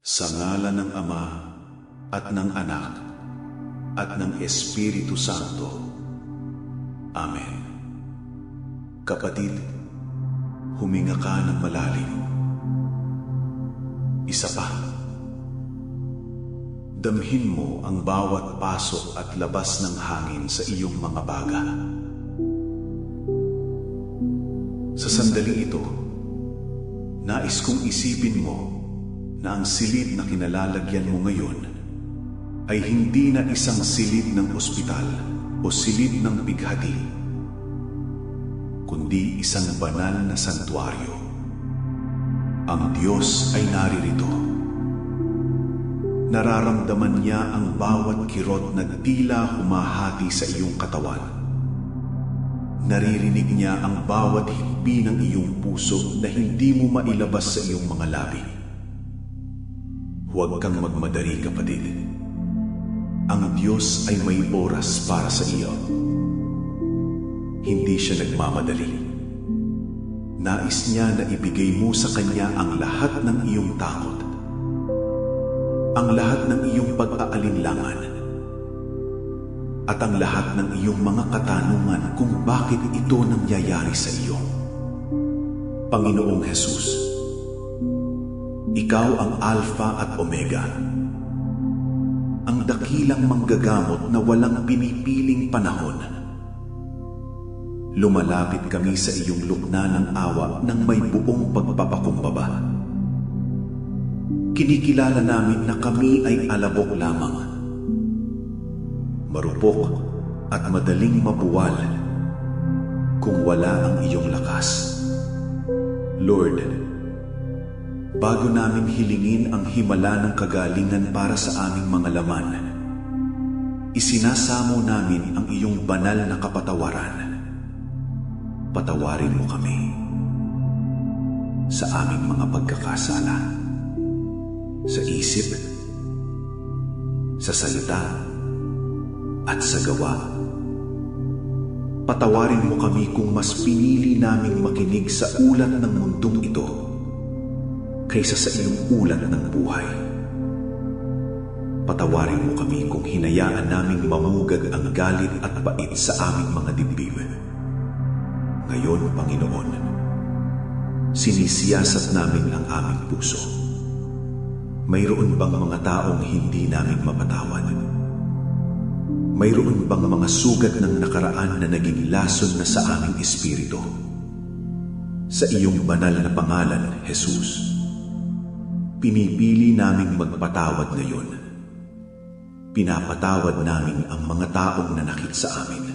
Sa ngalan ng Ama at ng Anak at ng Espiritu Santo. Amen. Kapatid, huminga ka ng malalim. Isa pa. Damhin mo ang bawat pasok at labas ng hangin sa iyong mga baga. Sa sandaling ito, nais kong isipin mo na ang silid na kinalalagyan mo ngayon ay hindi na isang silid ng ospital o silid ng bighati, kundi isang banal na santuaryo. Ang Diyos ay naririto. Nararamdaman niya ang bawat kirot na tila humahati sa iyong katawan. Naririnig niya ang bawat hikbi ng iyong puso na hindi mo mailabas sa iyong mga labi. Huwag kang magmadali, kapatid. Ang Diyos ay may oras para sa iyo. Hindi siya nagmamadali. Nais niya na ibigay mo sa Kanya ang lahat ng iyong takot, ang lahat ng iyong pag-aalinlangan, at ang lahat ng iyong mga katanungan kung bakit ito nangyayari sa iyo. Panginoong Jesus, Ikaw ang Alpha at Omega, ang dakilang manggagamot na walang pinipiling panahon. Lumalapit kami sa iyong lukna ng awa ng may buong pagpapakumbaba. Kinikilala namin na kami ay alabok lamang, marupok at madaling mabuwal kung wala ang iyong lakas. Lord, bago namin hilingin ang himala ng kagalingan para sa aming mga laman, isinasamo namin ang iyong banal na kapatawaran. Patawarin mo kami sa aming mga pagkakasala, sa isip, sa salita, at sa gawa. Patawarin mo kami kung mas pinili naming makinig sa ulat ng mundong ito kaysa sa iyong ulat ng buhay. Patawarin mo kami kung hinayaan naming mamugad ang galit at bait sa aming mga dibdib. Ngayon, Panginoon, sinisiyasat namin ang aming puso. Mayroon bang mga taong hindi namin mapatawad? Mayroon bang mga sugat ng nakaraan na naging lason na sa aming espiritu? Sa iyong banal na pangalan, Jesus, pinipili naming magpatawad ngayon. Pinapatawad namin ang mga taong nanakit sa amin,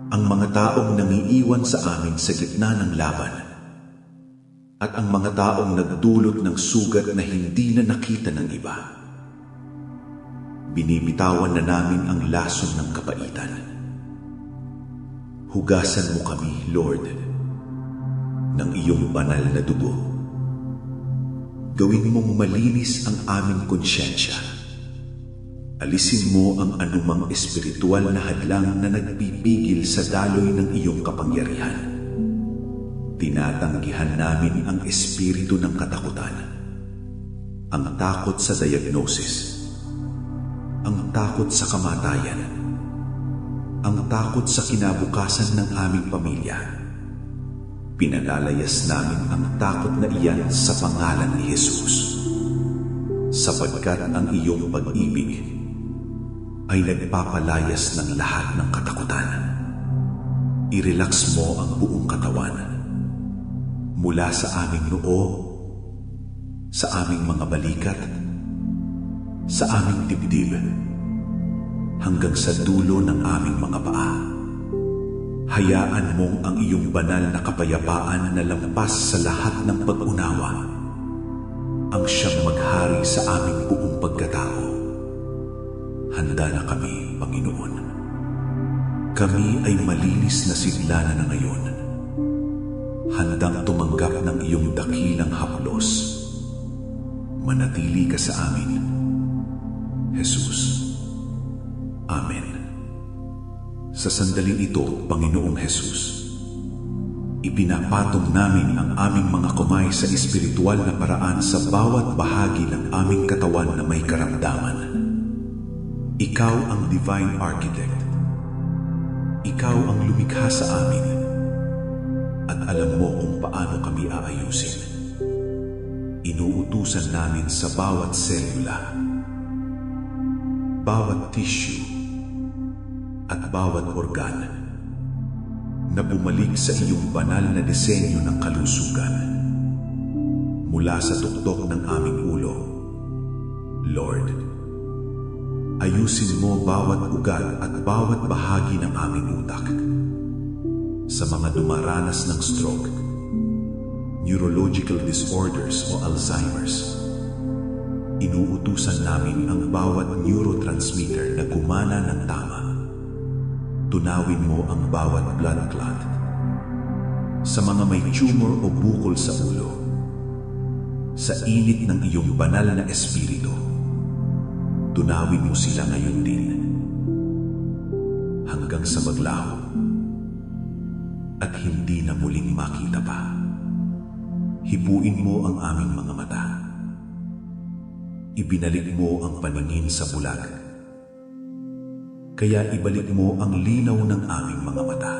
ang mga taong nangiiwan sa amin sa gitna ng laban, at ang mga taong nagdulot ng sugat na hindi na nakita ng iba. Binibitawan na namin ang lason ng kapaitan. Hugasan mo kami, Lord, ng iyong banal na dugo. Gawin mong malinis ang aming konsyensya. Alisin mo ang anumang espiritual na hadlang na nagpipigil sa daloy ng iyong kapangyarihan. Tinatanggihan namin ang espiritu ng katakutan, ang takot sa diagnosis, ang takot sa kamatayan, ang takot sa kinabukasan ng aming pamilya. Pinalalayas namin ang takot na iyan sa pangalan ni Jesus, sapagkat ang iyong pag-ibig ay nagpapalayas ng lahat ng katakutan. I-relax mo ang buong katawan, mula sa aming noo, sa aming mga balikat, sa aming dibdib, hanggang sa dulo ng aming mga paa. Hayaan mong ang iyong banal na kapayapaan na lampas sa lahat ng pag-unawa ang siyang maghari sa aming buong pagkatao. Handa na kami, Panginoon. Kami ay malinis na sigla na ngayon, handang tumanggap ng iyong dakilang haplos. Manatili ka sa amin, Jesus. Amen. Sa sandaling ito, Panginoong Jesus, Ipinapatong namin ang aming mga kamay sa espiritual na paraan sa bawat bahagi ng aming katawan na may karamdaman. Ikaw ang Divine Architect. Ikaw ang lumikha sa amin. At alam mo kung paano kami aayusin. Inuutusan namin sa bawat selula, bawat tissue, at bawat organ na bumalik sa iyong banal na disenyo ng kalusugan. Mula sa tuktok ng aming ulo, Lord, ayusin mo bawat ugat at bawat bahagi ng aming utak. Sa mga dumaranas ng stroke, neurological disorders o Alzheimer's, inuutusan namin ang bawat neurotransmitter na gumana ng tama. Tunawin mo ang bawat blood clot. Sa mga may tumor o bukol sa ulo, sa init ng iyong banal na espiritu, tunawin mo sila ngayon din. Hanggang sa maglaho at hindi na muling makita pa. Hipuin mo ang aming mga mata. Ibinalik mo ang paningin sa bulag. Kaya ibalik mo ang linaw ng aming mga mata.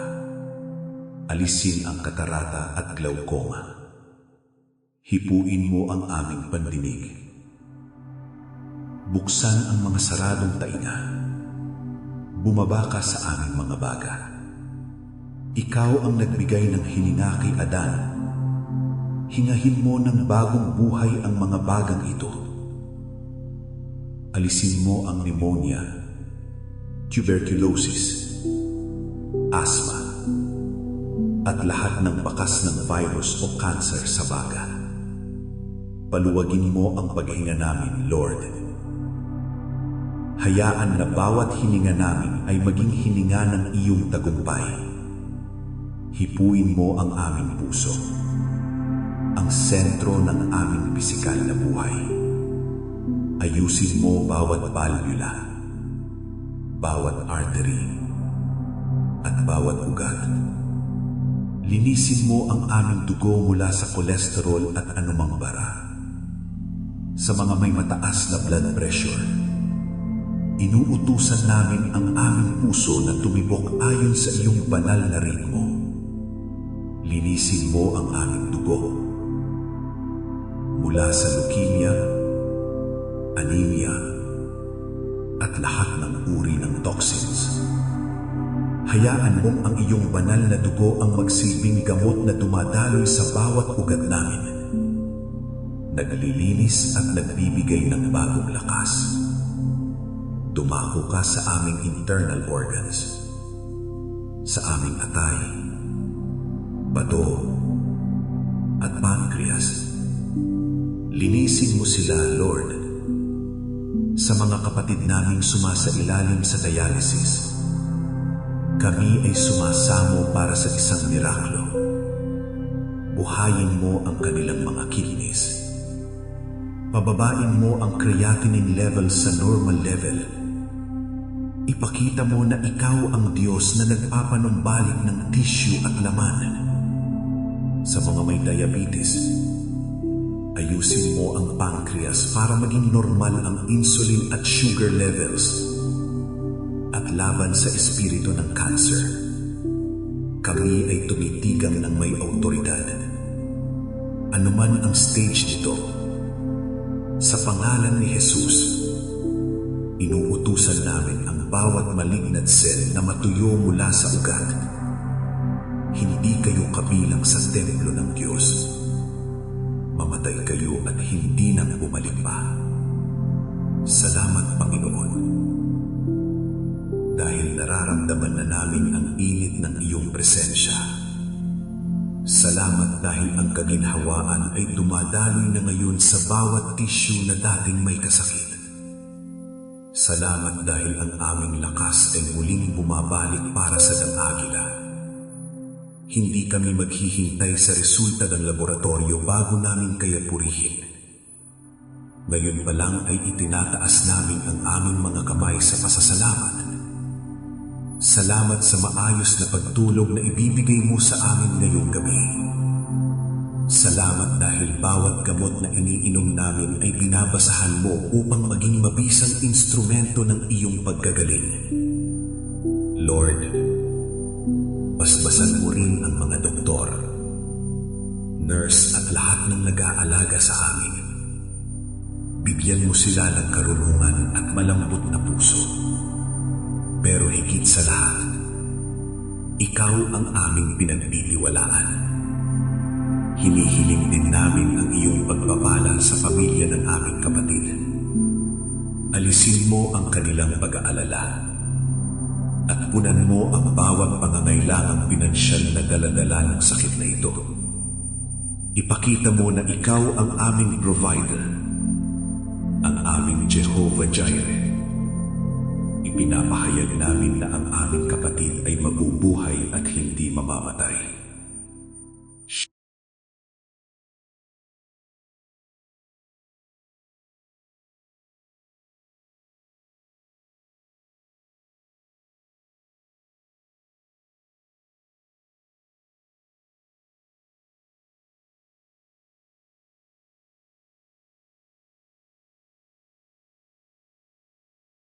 Alisin ang katarata at glaucoma. Hipuin mo ang aming pandinig. Buksan ang mga saradong tainga. Bumaba ka sa aming mga baga. Ikaw ang nagbigay ng hininga kay Adan. Hingahin mo ng bagong buhay ang mga bagang ito. Alisin mo ang pneumonia, tuberculosis, asthma, at lahat ng bakas ng virus o cancer sa baga. Paluwagin mo ang paghinga namin, Lord. Hayaan na bawat hininga namin ay maging hininga ng iyong tagumpay. Hipuin mo ang aming puso, ang sentro ng aming pisikal na buhay. Ayusin mo bawat valvula, bawat artery, at bawat ugat. Linisin mo ang aming dugo mula sa kolesterol at anumang bara. Sa mga may mataas na blood pressure, inuutusan namin ang aming puso na tumibok ayon sa iyong banal na ritmo. Linisin mo ang aming dugo mula sa leukemia, anemia, at lahat ng uri ng toxins. Hayaan mong ang iyong banal na dugo ang magsilbing gamot na dumadaloy sa bawat ugat namin. Naglilinis at nagbibigay ng bagong lakas. Dumako ka sa aming internal organs, sa aming atay, bato, at pancreas. Linisin mo sila, Lord. Sa mga kapatid naming sumasailalim sa dialysis, kami ay sumasamo para sa isang miraklo. Buhayin mo ang kanilang mga kidneys. Pababain mo ang creatinine level sa normal level. Ipakita mo na ikaw ang Diyos na nagpapanumbalik ng tissue at laman. Sa mga may diabetes, ayusin mo ang pancreas para maging normal ang insulin at sugar levels. At laban sa espiritu ng cancer, kami ay tumitigang ng may autoridad. Anuman ang stage nito, sa pangalan ni Jesus, inuutusan namin ang bawat malignant cell na matuyo mula sa ugat. Hindi kayo kabilang sa templo ng Diyos. Mamatay kayo at hindi nang bumalik pa. Salamat, Panginoon. Dahil nararamdaman na namin ang init ng iyong presensya. Salamat dahil ang kaginhawaan ay dumadaloy na ngayon sa bawat tissue na dating may kasakit. Salamat dahil ang aming lakas ay muling bumabalik para sa dang-agila. Hindi kami maghihintay sa resulta ng laboratorio bago namin kaya purihin. Ngayon pa lang ay itinataas namin ang aming mga kamay sa pasasalamat. Salamat sa maayos na pagtulog na ibibigay mo sa amin ngayong gabi. Salamat dahil bawat gamot na iniinom namin ay binabasahan mo upang maging mabisang instrumento ng iyong paggagaling. Lord, basbasan mo rin ang mga doktor, nurse at lahat ng nag-aalaga sa amin. Bigyan mo sila ng karunungan at malambot na puso. Pero higit sa lahat, ikaw ang aming pinagtitiwalaan. Hinihiling din namin ang iyong pagpapala sa pamilya ng aming kapatid. Alisin mo ang kanilang pag-aalala at punan mo ang bawat pangangailangang pinansyal na daladala ng sakit na ito. Ipakita mo na ikaw ang aming provider, ang aming Jehovah Jireh. Ipinapahayag namin na ang aming kapatid ay mabubuhay at hindi mamamatay.